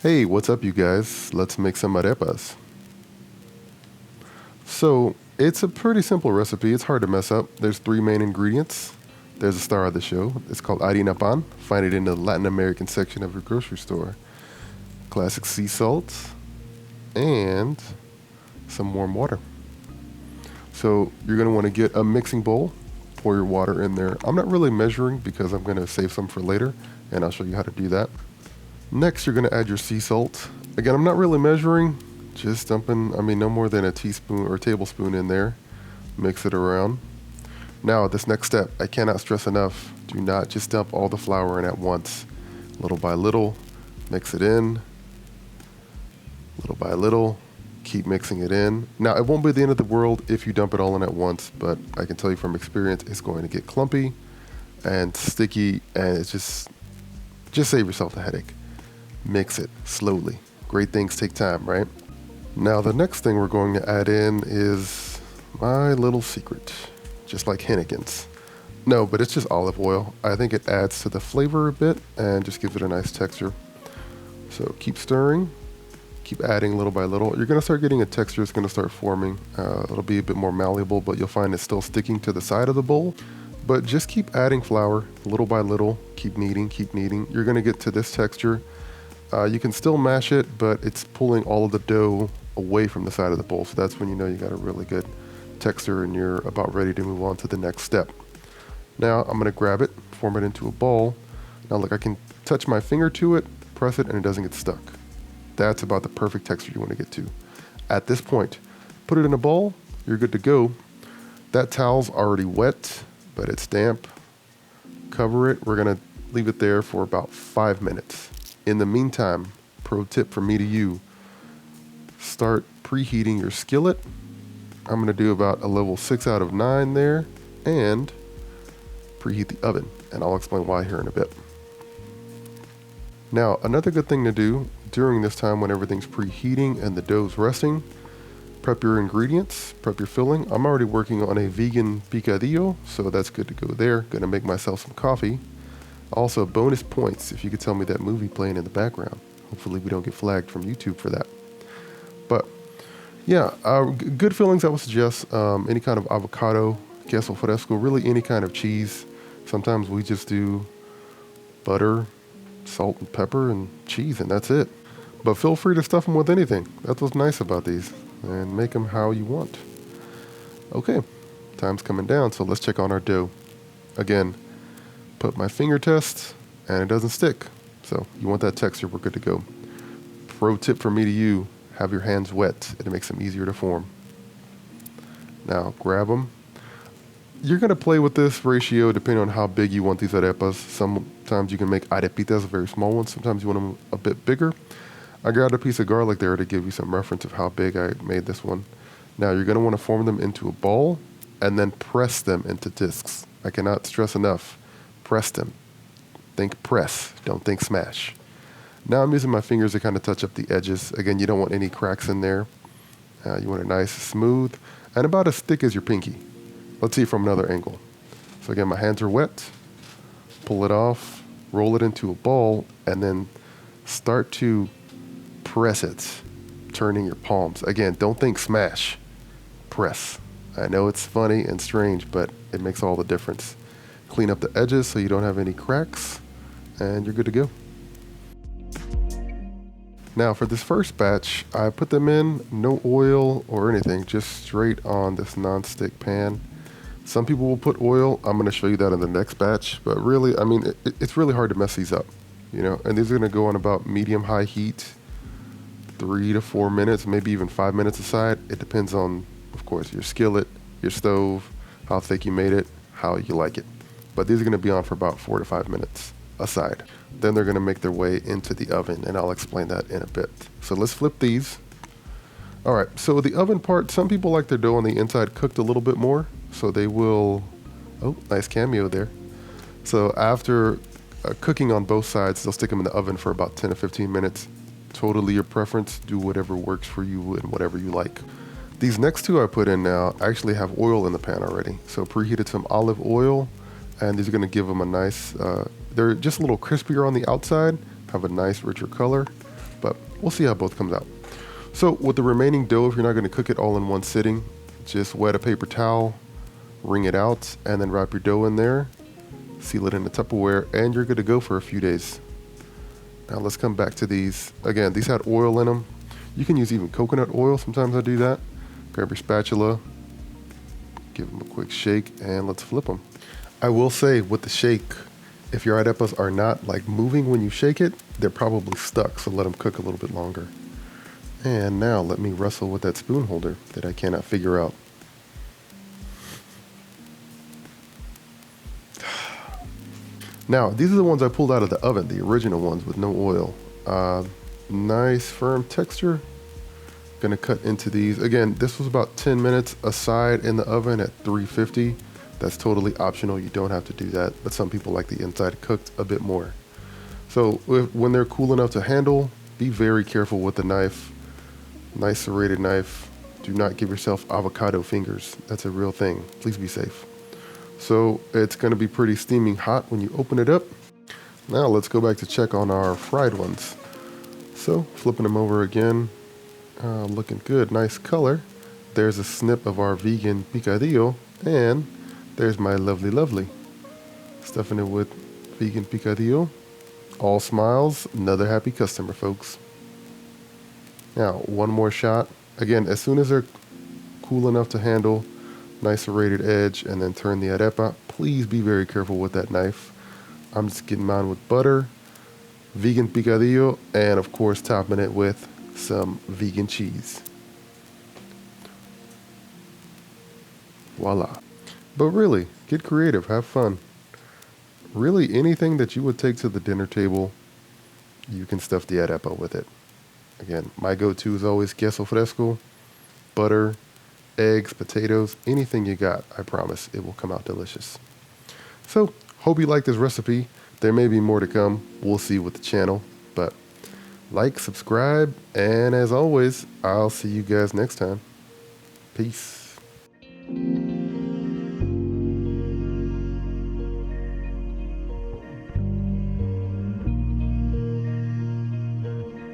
Hey, what's up, you guys? Let's make some arepas. So, it's a pretty simple recipe. It's hard to mess up. There's three main ingredients. There's a star of the show. It's called harina pan. Find it in the Latin American section of your grocery store. Classic sea salt and some warm water. So, you're going to want to get a mixing bowl. Pour your water in there. I'm not really measuring because I'm going to save some for later, and I'll show you how to do that. Next, you're going to add your sea salt. Again, I'm not really measuring, just dumping, no more than a teaspoon or tablespoon in there. Mix it around. Now, this next step, I cannot stress enough, do not just dump all the flour in at once. Little by little, mix it in. Little by little, keep mixing it in. Now, it won't be the end of the world if you dump it all in at once, but I can tell you from experience, it's going to get clumpy and sticky, and it's just save yourself the headache. Mix it slowly. Great things take time, right? Now the next thing we're going to add in is my little secret, just like Hennigan's. No, but it's just olive oil. I think it adds to the flavor a bit and just gives it a nice texture. So keep stirring, keep adding little by little. You're going to start getting a texture that's going to start forming. It'll be a bit more malleable, but you'll find it's still sticking to the side of the bowl. But just keep adding flour little by little. Keep kneading, keep kneading. You're going to get to this texture. You can still mash it, but it's pulling all of the dough away from the side of the bowl. So that's when you know you got a really good texture and you're about ready to move on to the next step. Now I'm going to grab it, form it into a ball. Now look, I can touch my finger to it, press it, and it doesn't get stuck. That's about the perfect texture you want to get to. At this point, put it in a bowl, you're good to go. That towel's already wet, but it's damp. Cover it. We're going to leave it there for about 5 minutes. In the meantime, pro tip from me to you, start preheating your skillet. I'm going to do about a level 6 out of 9 there, and preheat the oven, and I'll explain why here in a bit. Now, another good thing to do during this time when everything's preheating and the dough's resting, prep your ingredients, prep your filling. I'm already working on a vegan picadillo, so that's good to go there. Gonna make myself some coffee. Also, bonus points if you could tell me that movie playing in the background. Hopefully we don't get flagged from YouTube for that. But yeah, good fillings I would suggest. Any kind of avocado, queso fresco, really any kind of cheese. Sometimes we just do butter, salt and pepper and cheese, and that's it. But feel free to stuff them with anything. That's what's nice about these, and make them how you want. Okay, time's coming down, so let's check on our dough. Again, put my finger test, and it doesn't stick. So you want that texture, we're good to go. Pro tip from me to you, have your hands wet. It makes them easier to form. Now grab them. You're gonna play with this ratio depending on how big you want these arepas. Sometimes you can make arepitas, very small ones. Sometimes you want them a bit bigger. I grabbed a piece of garlic there to give you some reference of how big I made this one. Now you're gonna wanna form them into a ball and then press them into discs. I cannot stress enough. Press them. Think press, don't think smash. Now I'm using my fingers to kind of touch up the edges. Again, you don't want any cracks in there. You want it nice, smooth, and about as thick as your pinky. Let's see from another angle. So again, my hands are wet. Pull it off, roll it into a ball, and then start to press it, turning your palms. Again, don't think smash, press. I know it's funny and strange, but it makes all the difference. Clean up the edges so you don't have any cracks, and you're good to go. Now for this first batch, I put them in, no oil or anything, just straight on this non-stick pan. Some people will put oil. I'm going to show you that in the next batch, but really, it's really hard to mess these up, and these are going to go on about medium-high heat, 3 to 4 minutes, maybe even 5 minutes aside. It depends on, of course, your skillet, your stove, how thick you made it, how you like it. But these are going to be on for about 4 to 5 minutes aside. Then they're going to make their way into the oven, and I'll explain that in a bit. So let's flip these. All right, so the oven part, some people like their dough on the inside cooked a little bit more, so they will, oh, nice cameo there. So after cooking on both sides, they'll stick them in the oven for about 10 to 15 minutes. Totally your preference, do whatever works for you and whatever you like. These next two I put in now actually have oil in the pan already. So preheated some olive oil, and these are gonna give them a nice, they're just a little crispier on the outside, have a nice richer color, but we'll see how both comes out. So with the remaining dough, if you're not going to cook it all in one sitting, just wet a paper towel, wring it out, and then wrap your dough in there, seal it in a Tupperware, and you're good to go for a few days. Now let's come back to these. Again, these had oil in them. You can use even coconut oil. Sometimes I do that. Grab your spatula, give them a quick shake, and let's flip them. I will say with the shake, if your arepas are not like moving when you shake it, they're probably stuck, so let them cook a little bit longer. And now let me wrestle with that spoon holder that I cannot figure out. Now, these are the ones I pulled out of the oven, the original ones with no oil. Nice firm texture. Gonna cut into these. Again, this was about 10 minutes aside in the oven at 350. That's totally optional. You don't have to do that, but some people like the inside cooked a bit more. So when they're cool enough to handle, be very careful with the knife. Nice serrated knife. Do not give yourself avocado fingers. That's a real thing. Please be safe. So it's going to be pretty steaming hot when you open it up. Now let's go back to check on our fried ones. So flipping them over again. Looking good. Nice color. There's a snip of our vegan picadillo, and there's my lovely. Stuffing it with vegan picadillo. All smiles. Another happy customer, folks. Now, one more shot. Again, as soon as they're cool enough to handle, nice serrated edge, and then turn the arepa. Please be very careful with that knife. I'm just getting mine with butter, vegan picadillo, and of course topping it with some vegan cheese. Voila. But really, get creative, have fun. Really, anything that you would take to the dinner table, you can stuff the arepa with it. Again, my go-to is always queso fresco, butter, eggs, potatoes, anything you got, I promise it will come out delicious. So, hope you like this recipe. There may be more to come. We'll see with the channel, but like, subscribe, and as always, I'll see you guys next time. Peace.